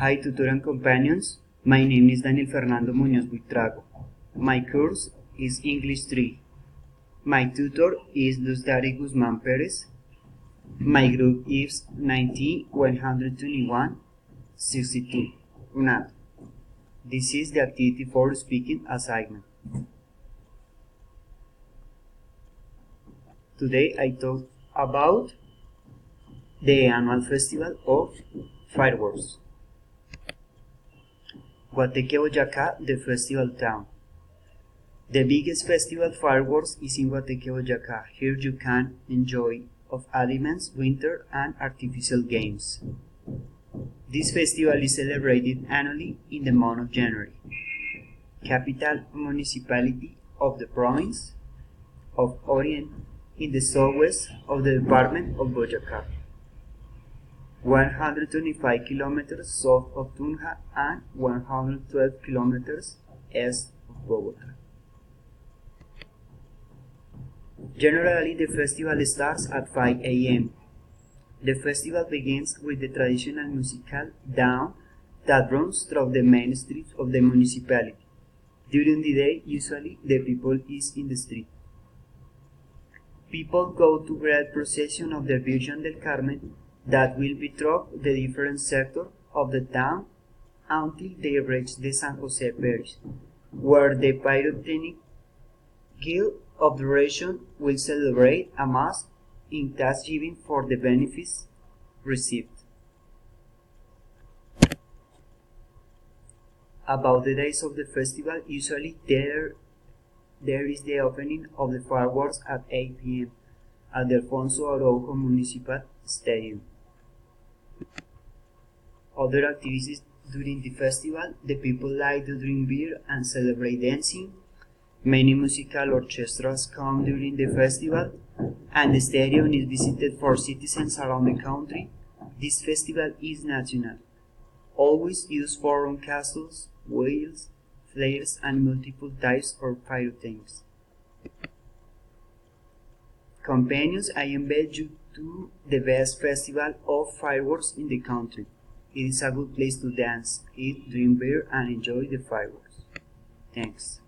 Hi tutor and companions, my name is Daniel Fernando Muñoz Buitrago. My course is English 3. My tutor is Luz Dari Guzman Perez. My group is 19-121-62. UNAD. This is the activity for speaking assignment. Today I talk about the annual festival of fireworks. Guateque, Boyacá, the festival town. The biggest festival fireworks is in Guateque, Boyacá. Here you can enjoy of elements, winter and artificial games. This festival is celebrated annually in the month of January. Capital municipality of the province of Orient in the southwest of the department of Boyacá. 125 kilometers south of Tunja and 112 kilometers east of Bogota. Generally, the festival starts at 5 a.m. The festival begins with the traditional musical dawn that runs through the main streets of the municipality. During the day, usually the people is in the street. People go to great procession of the Virgin del Carmen that will be through the different sectors of the town until they reach the San Jose Parish, where the Pyrotechnic Guild of the region will celebrate a mass in thanksgiving for the benefits received. About the days of the festival, usually there is the opening of the fireworks at 8 p.m. at the Alfonso Araujo Municipal Stadium. Other activities during the festival, the people like to drink beer and celebrate dancing. Many musical orchestras come during the festival, and the stadium is visited for citizens around the country. This festival is national. Always use foreign castles, wheels, flares, and multiple types of pyrotechnics. Companions, I invite you to the best festival of fireworks in the country. It is a good place to dance, eat, drink beer, and enjoy the fireworks. Thanks.